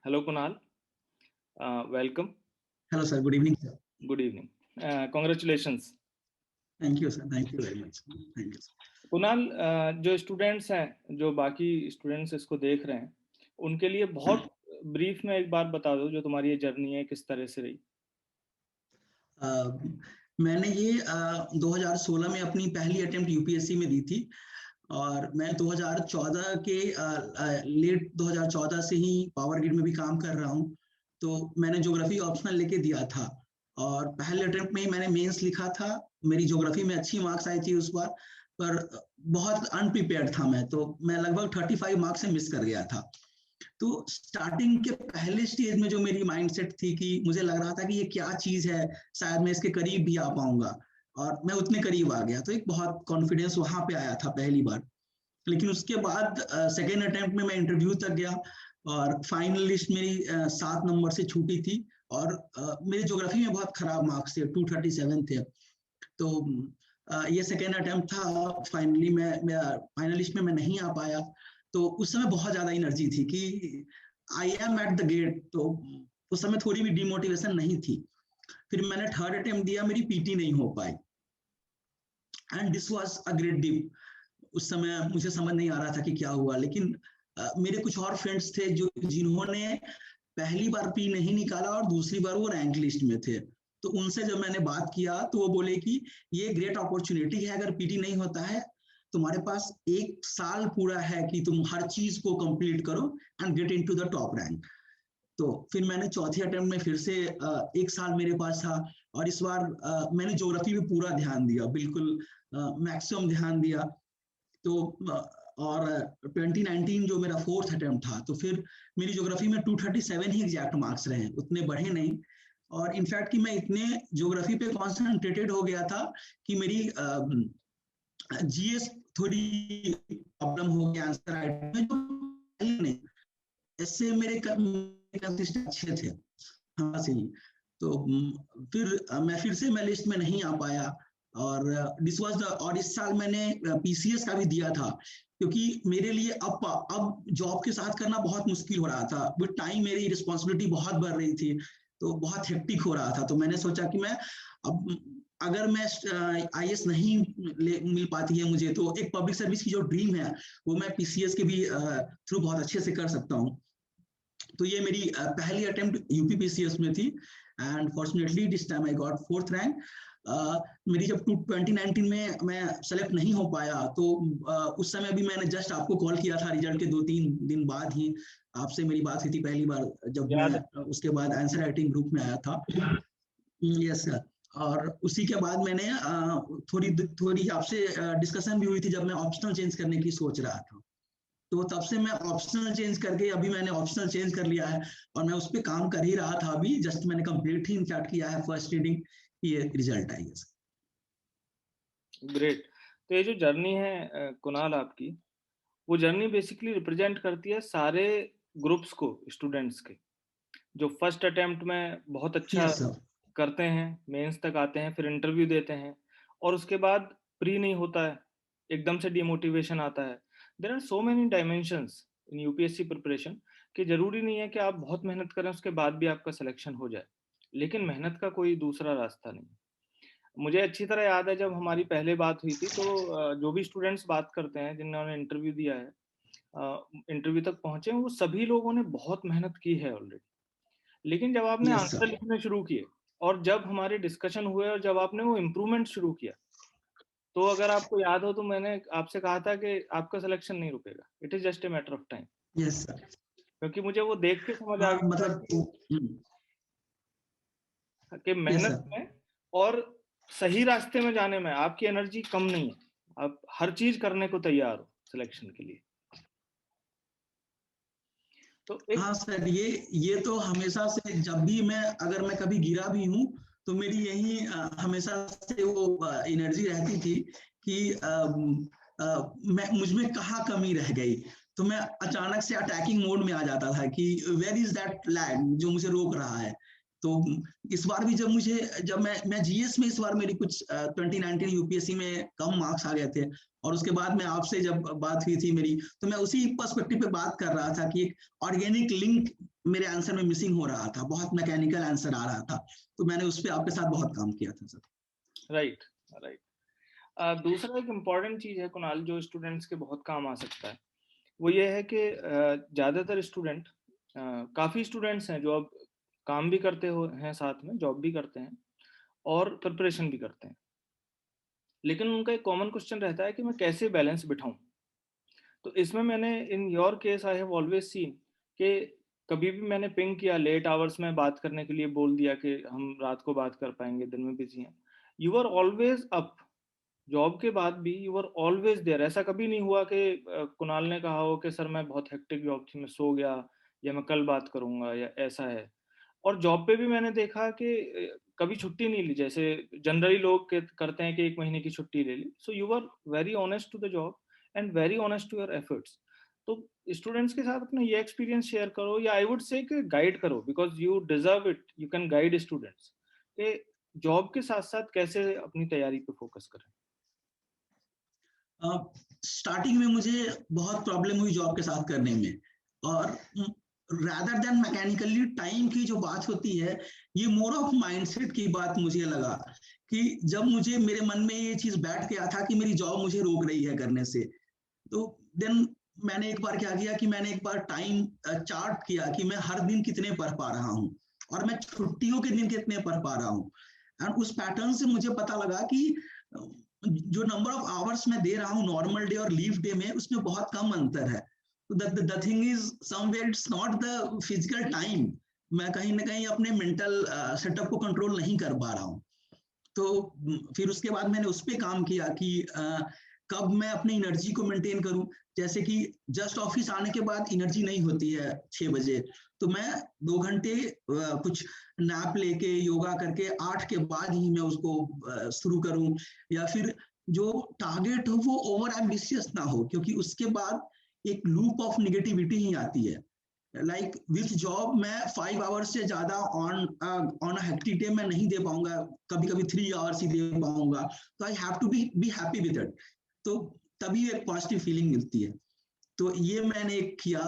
Hello, Kunal. Welcome. Hello, sir. Good evening, sir. Good evening. Congratulations. Thank you, sir. Thank you very much. Thank you, sir. Kunal, जो students हैं, जो बाकी students इसको देख रहे हैं, उनके लिए बहुत ब्रीफ में एक बार बता दो जो तुम्हारी ये जर्नी है किस तरह से रही। मैंने ये 2016 में अपनी पहली अटेम्प्ट यूपीएससी में दी थी और मैं 2014 के लेट 2014 से ही पावर ग्रिड में भी काम कर रहा हूँ। तो मैंने ज्योग्राफी ऑप्शनल लेके दिया था और पहले अटेम्प्ट में ही मैंने मेंस लिखा था। मेरी ज्योग्राफी में अच्छी मार्क्स आई थी उस बार, पर बहुत अनप्रिपेयर्ड था मैं, तो मैं लगभग 35 मार्क्स से मिस कर गया था। तो स्टार्टिंग के पहले स्टेज में जो मेरी माइंडसेट थी कि मुझे लग रहा था कि ये क्या चीज है, शायद मैं इसके करीब भी आ पाऊंगा, और मैं उतने करीब आ गया। तो एक बहुत कॉन्फिडेंस वहां पे आया था पहली बार। लेकिन उसके बाद सेकेंड अटेम्प्ट में मैं इंटरव्यू तक गया और फाइनल लिस्ट मेरी 7 नंबर से छूटी थी और मेरी ज्योग्राफी में बहुत खराब मार्क्स थे, 237 थे। तो ये सेकेंड अटेम्प्ट था। फाइनली मैं फाइनल लिस्ट में मैं नहीं आ पाया। तो उस समय बहुत ज्यादा एनर्जी थी कि I am at the gate. तो उस समय थोड़ी भी डिमोटिवेशन नहीं थी। फिर मैंने थर्ड अटेम्प्ट दिया, मेरी पीटी नहीं हो पाई and this was a great dip. उस समय मुझे समझ नहीं आ रहा था कि क्या हुआ, लेकिन मेरे कुछ और फ्रेंड्स थे जो जिन्होंने पहली बार पी नहीं निकाला और दूसरी बार वो रैंक लिस्ट में थे। तो उनसे जब मैंने बात किया तो वो बोले कि ये ग्रेट अपॉर्चुनिटी है, अगर पीटी नहीं होता है तुम्हारे पास 1 साल पूरा है कि तुम हर चीज को कंप्लीट करो and get into the top rank. तो फिर मैंने चौथे अटेम्प्ट में फिर से 1 साल मेरे पास था और इस बार मैंने ज्योग्राफी में पूरा ध्यान दिया, बिल्कुल मैक्सिमम ध्यान दिया। तो और 2019 जो मेरा फोर्थ अटेम्प्ट था, तो फिर मेरी ज्योग्राफी में 237 ही एग्जैक्ट मार्क्स रहे, उतने बढ़े नहीं। और इनफैक्ट कि मैं इतने ज्योग्राफी पे कॉन्सेंट्रेटेड हो गया था कि मेरी जीएस थोड़ी प्रॉब्लम हो गया आंसर राइटिंग में, जो नहीं ऐसे मेरे कंसिस्टेंट अच्छे थे हाँ से ही। तो फिर मैं लिस्ट में नहीं आ पाया और दिस वाज द, और इस साल मैंने पीसीएस का भी दिया था क्योंकि मेरे लिए अब जॉब के साथ करना बहुत मुश्किल हो रहा था। विद टाइम मेरी रिस्पॉन्सिबिलिटी बहुत बढ़ रही थी, तो बहुत हेक्टिक हो रहा था। तो मैंने सोचा कि मैं अब अगर मैं आईएएस नहीं मिल पाती है मुझे, तो एक पब्लिक सर्विस की जो ड्रीम है वो मैं पीसीएस के भी थ्रू बहुत अच्छे से कर सकता हूँ। तो ये मेरी पहली अटेम्प्ट यूपीपीसीएस में थी and fortunately this time I got 4th rank. मेरी जब 2019 में मैं सेलेक्ट नहीं हो पाया तो उस समय भी मैंने जस्ट आपको कॉल किया था, रिजल्ट के 2-3 दिन बाद ही आपसे मेरी बात हुई थी पहली बार, जब मैं उसके बाद आंसर राइटिंग ग्रुप में आया था। Yes sir. और उसी के बाद मैंने थोड़ी आपसे डिस्कशन भी हुई थी जब मैं ऑप्शनल चेंज करने की सोच रहा था। तो तब से मैं ऑप्शनल चेंज करके अभी मैंने ऑप्शनल चेंज कर लिया है और मैं उस पर काम कर ही रहा था। अभी जस्ट मैंने कंप्लीट ही इनफैक्ट किया है फर्स्ट रीडिंग, ये रिजल्ट आई है। ग्रेट। तो ये जो जर्नी है कुणाल आपकी, वो जर्नी बेसिकली रिप्रेजेंट करती है सारे ग्रुप्स को, स्टूडेंट्स के, जो फर्स्ट अटेम्प्ट में बहुत अच्छा करते हैं, मेंस तक आते हैं, फिर इंटरव्यू देते हैं और उसके बाद प्री नहीं होता है, एकदम से डिमोटिवेशन आता है। There are so many dimensions in UPSC preparation कि जरूरी नहीं है कि आप बहुत मेहनत करें उसके बाद भी आपका सिलेक्शन हो जाए, लेकिन मेहनत का कोई दूसरा रास्ता नहीं। मुझे अच्छी तरह याद है जब हमारी पहले बात हुई थी, तो जो भी स्टूडेंट्स बात करते हैं जिन्होंने इंटरव्यू दिया है, इंटरव्यू तक पहुंचे, वो सभी लोगों ने बहुत मेहनत की है ऑलरेडी। लेकिन जब आपने आंसर लिखने शुरू किए और जब हमारे डिस्कशन हुए और जब आपने वो इम्प्रूवमेंट शुरू किया, तो अगर आपको याद हो तो मैंने आपसे कहा था कि आपका सिलेक्शन नहीं रुकेगा, it is just a matter of time. Yes sir. क्योंकि मुझे वो देख के समझ आ गया मतलब कि मेहनत में और सही रास्ते में जाने में आपकी एनर्जी कम नहीं है, आप हर चीज करने को तैयार हो सिलेक्शन के लिए। तो हाँ सर, ये तो हमेशा से, जब भी अगर मैं कभी गिरा भी हूँ तो मेरी यही हमेशा से वो एनर्जी रहती थी कि मुझमें कहाँ कमी रह गई। तो मैं अचानक से अटैकिंग मोड में आ जाता था कि वेयर इज दैट लैग जो मुझे रोक रहा है। तो इस बार भी जब मैं जीएस में इस बार मेरी कुछ 2019 यूपीएससी में कम मार्क्स आ गए थे और उसके बाद में आपसे जब बात हुई थी मेरी, तो मैं उसी पर्सपेक्टिव पे बात कर रहा था कि एक ऑर्गेनिक लिंक मेरे आंसर में मिसिंग हो रहा था, बहुत मैकेनिकल आंसर आ रहा था, तो मैंने उस पर आपके साथ बहुत काम किया था सर। Right right. दूसरा एक इम्पॉर्टेंट चीज है कुणाल, जो स्टूडेंट्स के बहुत काम आ सकता है, वो ये है कि ज्यादातर स्टूडेंट, काफी स्टूडेंट्स हैं जो अब काम भी करते हो हैं, साथ में जॉब भी करते हैं और प्रिपरेशन भी करते हैं, लेकिन उनका एक कॉमन क्वेश्चन रहता है कि मैं कैसे बैलेंस बिठाऊं। तो इसमें मैंने in your case I have always seen कि कभी भी मैंने पिंग किया लेट आवर्स में बात करने के लिए, बोल दिया कि हम रात को बात कर पाएंगे, दिन में बिजी हैं, you are always up. Job के बाद भी यू आर ऑलवेज देयर। ऐसा कभी नहीं हुआ कि कुणाल ने कहा हो कि सर मैं बहुत हेक्टिक जॉब थी, मैं सो गया, या मैं कल बात करूंगा, या ऐसा है। और जॉब पे भी मैंने देखा कि कभी छुट्टी नहीं ली, जैसे जनरली लोग करते हैं कि 1 महीने की छुट्टी ले ली। So you are very honest to the job and very honest to your efforts. तो स्टूडेंट्स के साथ अपना ये एक्सपीरियंस शेयर करो, या आई वुड से गाइड करो, because you deserve it, you can guide students कि जॉब के साथ साथ कैसे अपनी तैयारी पे फोकस करें। स्टार्टिंग में मुझे बहुत प्रॉब्लम हुई जॉब के साथ करने में, और रादर देन मैकेनिकली टाइम की जो बात होती है, ये मोर ऑफ माइंडसेट की बात मुझे लगा कि जब मुझे मेरे मन में ये चीज बैठ गया था कि मेरी जॉब मुझे रोक रही है करने से, तो देन मैंने एक बार क्या किया कि मैंने एक बार टाइम चार्ट किया कि मैं हर दिन कितने पढ़ पा रहा हूँ और मैं छुट्टियों के दिन कितने पढ़ पा रहा हूँ। एंड उस पैटर्न से मुझे पता लगा कि जो नंबर ऑफ आवर्स मैं दे रहा हूँ नॉर्मल डे और लीव डे में, उसमें बहुत कम अंतर है। The thing is somewhere it's not the physical time, मैं कहीं ना कहीं अपने मेंटल सेटअप को कंट्रोल नहीं कर पा रहा हूँ। तो फिर उसके बाद मैंने उस पर काम किया कि कब मैं अपनी एनर्जी को मेंटेन करूं। जैसे कि जस्ट ऑफिस आने के बाद एनर्जी नहीं होती है 6 बजे, तो मैं 2 घंटे कुछ नैप लेके योगा करके 8 के बाद ही मैं उसको शुरू करूं। या फिर जो टारगेट हो वो ओवर एम्बिशियस ना हो, क्योंकि उसके बाद एक लूप ऑफ निगेटिविटी ही आती है। लाइक विथ जॉब मैं 5 आवर्स से ज्यादा ऑन हेक्टिक डे मैं नहीं दे पाऊंगा, कभी कभी 3 आवर्स ही दे पाऊंगा, तो I have to be happy with it. तो तभी एक पॉजिटिव फीलिंग मिलती है। तो ये मैंने किया,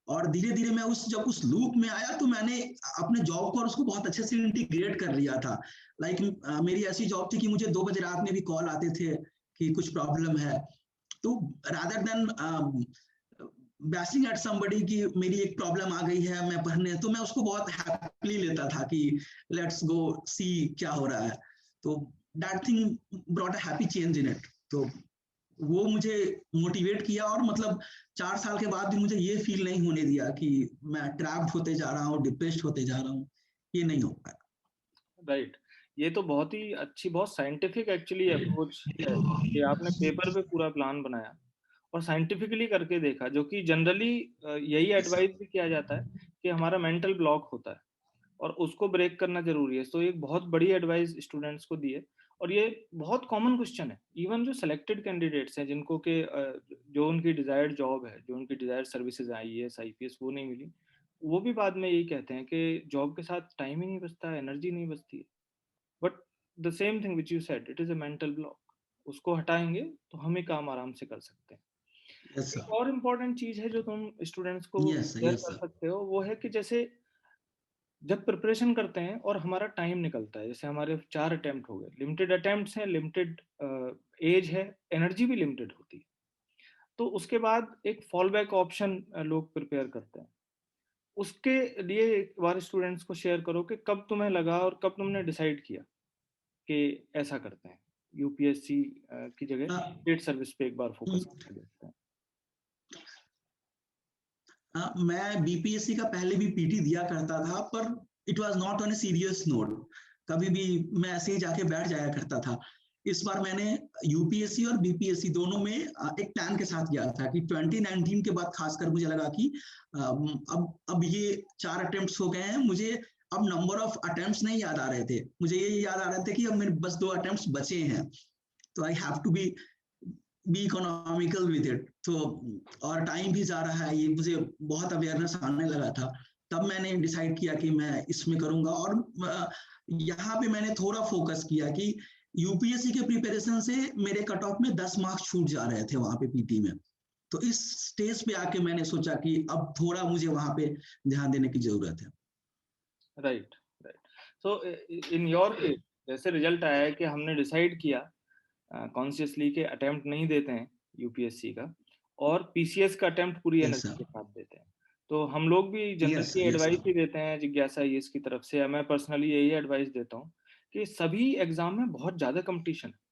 और धीरे धीरे मैं जब उस लूप में आया तो मैंने अपने जॉब को और उसको बहुत अच्छे से इंटीग्रेट कर लिया था। लाइक मेरी ऐसी जॉब थी कि मुझे 2 बजे रात में भी कॉल आते थे कि कुछ प्रॉब्लम है, तो rather than bashing at somebody कि मेरी एक प्रॉब्लम आ गई है मैं पढ़ने, तो मैं उसको बहुत हैप्पीली लेता था कि लेट्स गो सी क्या हो रहा है। तो that thing brought a happy change in it. तो वो मुझे मोटिवेट किया, और मतलब 4 साल के बाद भी मुझे ये फील नहीं होने दिया कि मैं ट्रैप्ड होते जा रहा हूँ, डिप्रेस्ड होते जा रहा हूँ। ये नहीं हो पाया। राइट। ये तो बहुत ही अच्छी, बहुत साइंटिफिक एक्चुअली अप्रोच है कि आपने पेपर पे पूरा प्लान बनाया और साइंटिफिकली करके देखा, जो कि जनरली यही एडवाइस भी किया जाता है कि हमारा मेंटल ब्लॉक होता है और उसको ब्रेक करना जरूरी है। तो एक बहुत बड़ी एडवाइस स्टूडेंट्स को दी है, और ये बहुत कॉमन क्वेश्चन है। इवन जो सिलेक्टेड कैंडिडेट्स हैं, जिनको के जो उनकी डिजायर्ड जॉब है, जो उनकी डिजायर्ड सर्विसेज IAS IPS वो नहीं मिली, वो भी बाद में यही कहते हैं कि जॉब के साथ टाइम ही नहीं बचता है, एनर्जी नहीं बचती है। But the same thing which you said, it is a mental block. उसको हटाएंगे तो हम ही काम आराम से कर सकते हैं। यस एक सर। और इम्पोर्टेंट चीज है जो तुम स्टूडेंट्स को यस सर। शेयर यस कर सर। सकते हो, वो है कि जैसे जब प्रिपरेशन करते हैं और हमारा टाइम निकलता है, जैसे हमारे 4 अटेम्प्ट हो गए, लिमिटेड अटेम्प्ट्स हैं, लिमिटेड एज है, एनर्जी भी लिमिटेड होती है, तो उसके बाद एक फॉल बैक ऑप्शन लोग प्रिपेयर करते हैं। उसके लिए एक बार स्टूडेंट्स को शेयर करो कि कब तुम्हें लगा और कब तुमने डिसाइड किया कि ऐसा करते हैं, UPSC की जगह स्टेट सर्विस पे एक बार फोकस करके देखते हैं। मैं बीपीएससी का पहले भी पीटी दिया करता था, पर it was not on a serious note. कभी भी मैं ऐसे ही जाके बैठ जाया करता था। इस बार मैंने यूपीएससी और बीपीएससी दोनों में एक प्लान के साथ गया था कि 2019 के बाद खासकर मुझे लगा कि अब ये 4 अटेम्प्ट्स हो गए हैं, मुझे अब नंबर ऑफ अटेम्प्ट्स नहीं याद आ रहे थे, मुझे ये याद आ रहे थे कि अब मेरे बस 2 अटेम्प्ट्स बचे हैं, तो I have to be economical with it. तो और टाइम भी जा रहा है, ये मुझे बहुत अवेयरनेस आने लगा था। तब मैंने डिसाइड किया कि मैं इसमें करूंगा, और यहाँ पे मैंने थोड़ा फोकस किया कि यूपीएससी के प्रिपरेशन से मेरे कट ऑफ में 10 मार्क्स छूट जा रहे थे वहां पे पीटी में। तो इस स्टेज पे आके मैंने सोचा कि अब थोड़ा मुझे वहां पे ध्यान देने की जरूरत है। Right right. So in your case जैसे रिजल्ट आया है कि हमने डिसाइड किया कॉन्शियसली कि अटेम्प्ट नहीं देते हैं यूपीएससी का, और पीसीएस का अटेम्प्ट पूरी यस एनर्जी सर। के साथ देते हैं। तो हम लोग भी yes generally yes advice sir. ही देते हैं जिज्ञासा आईएएस की तरफ से, या मैं पर्सनली यही एडवाइस देता हूँ कि सभी एग्जाम में बहुत ज्यादा कंपटीशन है।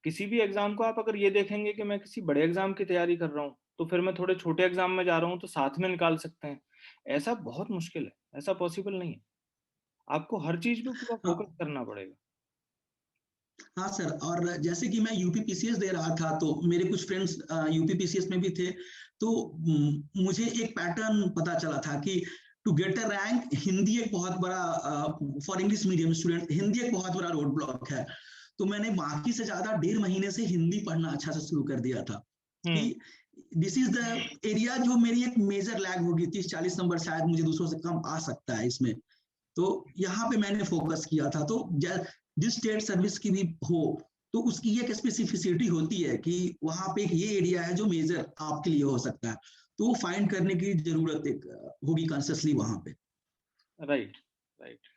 किसी भी एग्जाम को आप अगर ये देखेंगे कि मैं किसी बड़े एग्जाम की तैयारी कर रहा हूँ तो फिर मैं थोड़े छोटे एग्जाम में जा रहा हूँ तो साथ में निकाल सकते हैं, ऐसा बहुत मुश्किल है, ऐसा पॉसिबल नहीं है। आपको हर चीज पे पूरा फोकस हाँ करना पड़ेगा। हाँ सर, और जैसे कि मैं यूपी पीसीएस दे रहा था तो मेरे कुछ फ्रेंड्स यूपी पीसीएस में भी थे। तो मुझे एक पैटर्न पता चला था कि to get a rank Hindi एक बहुत बड़ा, for English medium student Hindi एक बहुत बड़ा रोड ब्लॉक है। तो मैंने बाकी से ज्यादा 1.5 महीने से हिंदी पढ़ना अच्छा से शुरू कर दिया था कि हम्म। दिस इज द एरिया जो मेरी एक मेजर लैग होगी, 30-40 नंबर शायद मुझे दूसरों से कम आ सकता है इसमें। तो यहाँ पे मैंने फोकस किया था। तो जिस स्टेट सर्विस की भी हो तो उसकी एक स्पेसिफिसिटी होती है कि वहां पे ये एरिया है जो मेजर आपके लिए हो सकता है, तो वो फाइंड करने की जरूरत एक होगी कॉन्शियसली वहां पे। Right right.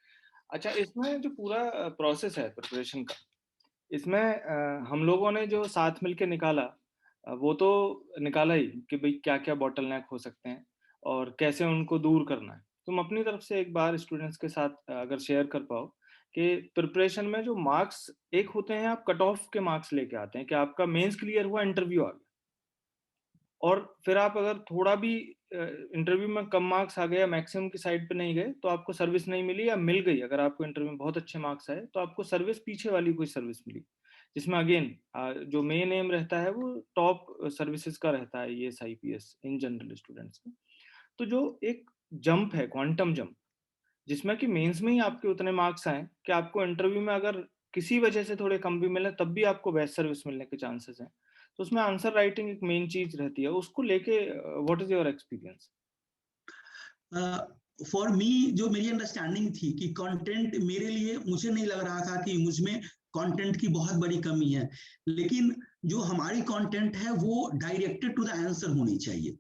अच्छा, इसमें जो पूरा प्रोसेस है प्रिपरेशन का, इसमें हम लोगों ने जो साथ मिलके निकाला, वो तो निकाला ही कि भाई क्या क्या बॉटल नेक हो सकते हैं और कैसे उनको दूर करना है। तुम अपनी तरफ से एक बार स्टूडेंट्स के साथ अगर शेयर कर पाओ कि प्रिपरेशन में जो मार्क्स एक होते हैं, आप कट ऑफ के मार्क्स लेके आते हैं कि आपका मेंस क्लियर हुआ, इंटरव्यू आ गया, और फिर आप अगर थोड़ा भी इंटरव्यू में कम मार्क्स आ गए या मैक्सिमम की साइड पे नहीं गए तो आपको सर्विस नहीं मिली, या मिल गई अगर आपको इंटरव्यू में बहुत अच्छे मार्क्स आए तो आपको सर्विस पीछे वाली कोई सर्विस मिली, जिसमें अगेन जो मेन एम रहता है वो टॉप सर्विसेज का रहता है, ये आईपीएस इन जनरल स्टूडेंट्स का। तो जो एक जंप है, क्वांटम जंप, जिसमें कि मेंस में ही आपके उतने मार्क्स आए कि आपको इंटरव्यू में अगर किसी वजह से थोड़े कम भी मिले तब भी आपको बेस्ट सर्विस मिलने के चांसेस हैं। तो उसमें आंसर राइटिंग एक मेन चीज रहती है, उसको लेके what is your experience? For me जो मेरी अंडरस्टैंडिंग थी कि कंटेंट मेरे लिए, मुझे नहीं लग रहा था कि मुझमें कंटेंट की बहुत बड़ी कमी है, लेकिन जो हमारी कंटेंट है वो डायरेक्टेड टू द आंसर होनी चाहिए।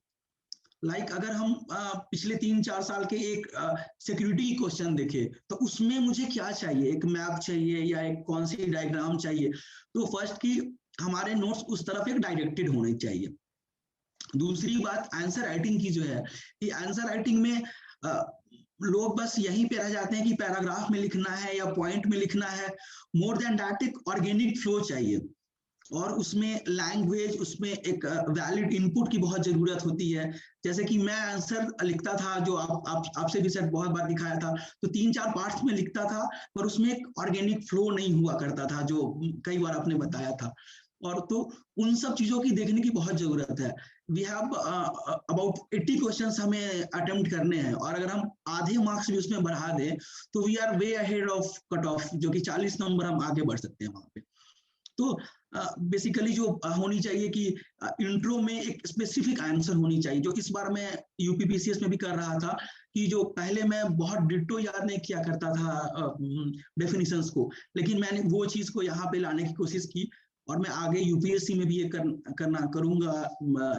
अगर हम पिछले 3-4 साल के एक सिक्योरिटी क्वेश्चन देखे तो उसमें मुझे क्या चाहिए, एक मैप चाहिए या एक कौन सी डायग्राम चाहिए। तो फर्स्ट की हमारे नोट्स उस तरफ एक डायरेक्टेड होने चाहिए। दूसरी बात आंसर राइटिंग की जो है कि आंसर राइटिंग में लोग बस यहीं पे रह जाते हैं कि पैराग्राफ में लिखना है या पॉइंट में लिखना है। मोर देन दैट एक ऑर्गेनिक फ्लो चाहिए, और उसमें लैंग्वेज, उसमें एक वैलिड इनपुट की बहुत जरूरत होती है। जैसे कि मैं आंसर लिखता था जो आपसे भी सर बहुत बार दिखाया था, तो 3-4 पार्ट्स में लिखता था पर उसमें एक ऑर्गेनिक फ्लो नहीं हुआ करता था जो कई बार आपने बताया था। और तो उन सब चीजों की देखने की बहुत जरूरत है। वी हैव अबाउट 80 क्वेश्चंस हमें अटेम्प्ट करने हैं, और अगर हम आधे मार्क्स भी उसमें बढ़ा दें तो we are way ahead of cut off, जो कि 40 नंबर हम आगे बढ़ सकते हैं वहां पे। तो बेसिकली जो होनी चाहिए कि इंट्रो में एक स्पेसिफिक आंसर होनी चाहिए, जो इस बार मैं यूपीपीसीएस में भी कर रहा था कि जो पहले मैं बहुत डिट्टो याद नहीं किया करता था डेफिनेशंस को, लेकिन मैंने वो चीज को यहाँ पे लाने की कोशिश की। और मैं आगे यूपीएससी में भी ये करूंगा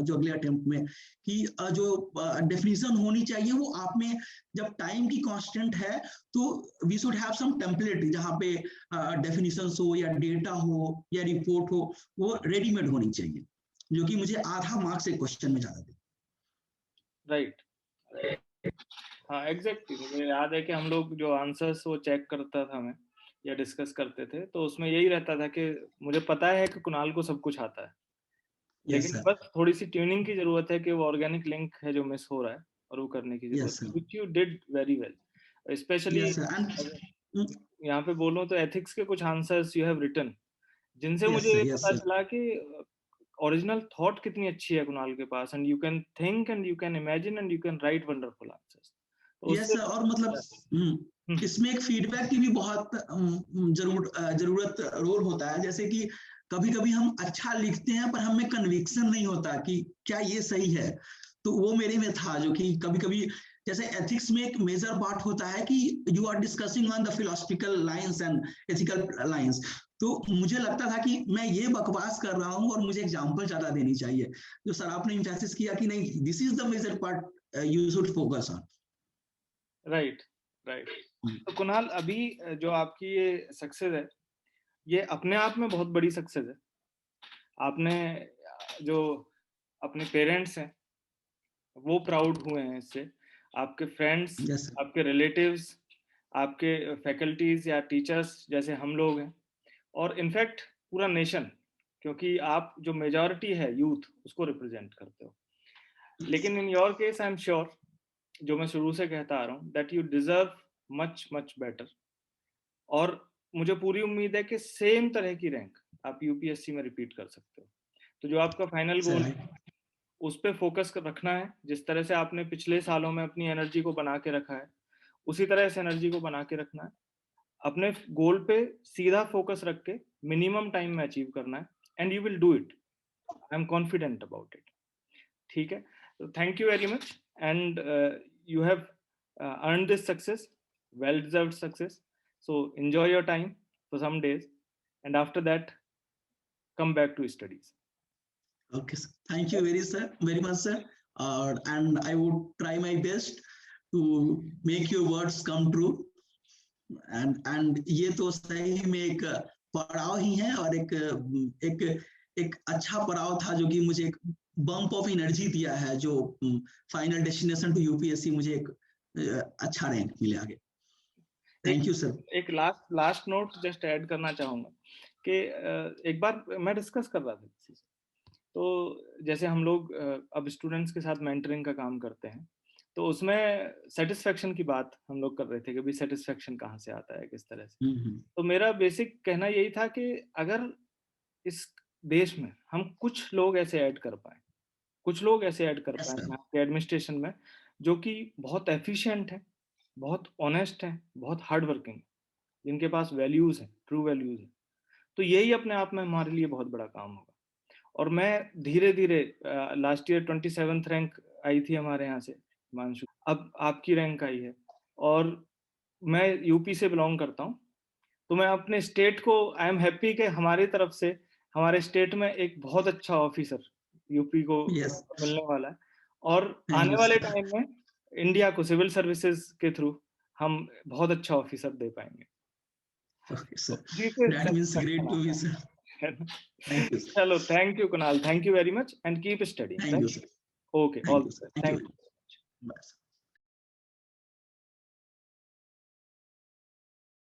जो अगले अटेम्प्ट में, कि जो डेफिनेशन होनी चाहिए वो आप में, जब टाइम की कांस्टेंट है तो we should have some template जहाँ पे डेफिनेशन हो या डेटा हो या रिपोर्ट हो, वो रेडीमेड होनी चाहिए, जो कि मुझे आधा मार्क्स एक क्वेश्चन में ज्यादा दे। राइट। हाँ एग्जैक्टली, मुझे याद है कि हम लोग जो आंसर्स वो चेक करता था मैं या डिस्कस करते थे तो उसमें यही रहता था कि मुझे पता है कि कुणाल को सब कुछ आता है, यस लेकिन सर। बस थोड़ी सी ट्यूनिंग की जरूरत है कि वो ऑर्गेनिक लिंक है जो मिस हो रहा है, और वो करने की जरूरत यस है, sir. Which you did very well. Specially yes sir. And यहाँ पे बोलूँ तो एथिक्स के कुछ आंसर्स यू हैव रिटन, जिनसे यस मुझे सर। ये यस पता सर। चला कि ओरिजिनल थॉट कितनी अच्छी है कुणाल के पास, and you can think and you can imagine and you can write wonderful answers. तो यस उससे सर। और मतलब इसमें एक फीडबैक की भी बहुत जरूरत रोल होता है। जैसे कि कभी कभी हम अच्छा लिखते हैं पर हमें कन्विक्शन नहीं होता कि क्या ये सही है। तो वो मेरे में था, जो कि कभी कभी जैसे एथिक्स में एक मेजर पार्ट होता है कि you are discussing on the philosophical lines and ethical lines. तो मुझे लगता था कि मैं ये बकवास कर रहा हूँ और मुझे एग्जांपल ज्यादा देनी चाहिए, जो सर आपने एम्फेसिस किया कि नहीं, this is the major part you should focus on. Right right. तो कुणाल, अभी जो आपकी ये सक्सेस है, ये अपने आप में बहुत बड़ी सक्सेस है। आपने जो अपने पेरेंट्स हैं वो प्राउड हुए हैं इससे, आपके फ्रेंड्स, yes, आपके रिलेटिव्स, आपके फैकल्टीज या टीचर्स जैसे हम लोग हैं, और इनफैक्ट पूरा नेशन, क्योंकि आप जो मेजॉरिटी है यूथ उसको रिप्रेजेंट करते हो। लेकिन in your case I am sure, जो मैं शुरू से कहता आ रहा हूँ, that you deserve much much better. और मुझे पूरी उम्मीद है कि सेम तरह की रैंक आप यूपीएससी में रिपीट कर सकते हो। तो जो आपका फाइनल गोल है उस पर फोकस रखना है। जिस तरह से आपने पिछले सालों में अपनी एनर्जी को बना के रखा है, उसी तरह इस एनर्जी को बना के रखना है। अपने गोल पे सीधा फोकस रख के मिनिमम टाइम में अचीव करना है, and you will do it. I am confident about it. ठीक है, तो thank you very much, and you have earn this success, well deserved success. So enjoy your time for some days, and after that come back to studies. Okay, sir. Thank you very much, sir. And I would try my best to make your words come true. And ये तो सही में एक पड़ाव ही है, और एक अच्छा पड़ाव था जो कि मुझे एक बम्प ऑफ एनर्जी दिया है, जो फाइनल डेस्टिनेशन टू यूपीएससी मुझे एक अच्छा रैंक मिले आगे। Thank you sir. एक लास्ट नोट जस्ट ऐड करना चाहूंगा कि एक बार मैं डिस्कस कर रहा था किसी से, तो जैसे हम लोग अब स्टूडेंट्स के साथ मेंटरिंग का काम करते हैं, तो उसमें सेटिस्फेक्शन की बात हम लोग कर रहे थे कि भाई सेटिस्फेक्शन कहाँ से आता है, किस तरह से। तो मेरा बेसिक कहना यही था कि अगर इस देश में हम कुछ लोग ऐसे ऐड कर पाए, कुछ लोग ऐसे ऐड कर पाए आपके एडमिनिस्ट्रेशन में, जो कि बहुत एफिशिएंट है, बहुत ऑनेस्ट है, बहुत हार्ड वर्किंग, जिनके पास वैल्यूज है, ट्रू वैल्यूज है, तो यही अपने आप में हमारे लिए बहुत बड़ा काम होगा। और मैं धीरे धीरे, लास्ट ईयर 27th रैंक आई थी हमारे यहाँ से हिमांशु, अब आपकी रैंक आई है, और मैं यूपी से बिलोंग करता हूँ, तो मैं अपने स्टेट को, आई एम हैप्पी कि हमारी तरफ से हमारे स्टेट में एक बहुत अच्छा ऑफिसर यूपी को मिलने वाला है, और आने वाले टाइम में इंडिया को सिविल सर्विसेज के थ्रू हम बहुत अच्छा ऑफिसर दे पाएंगे। That means great to be, sir. Thank you, sir. चलो, thank you Kunal, thank you very much, and keep study. Thank you, sir. Okay, all the best. Thank you. Bye.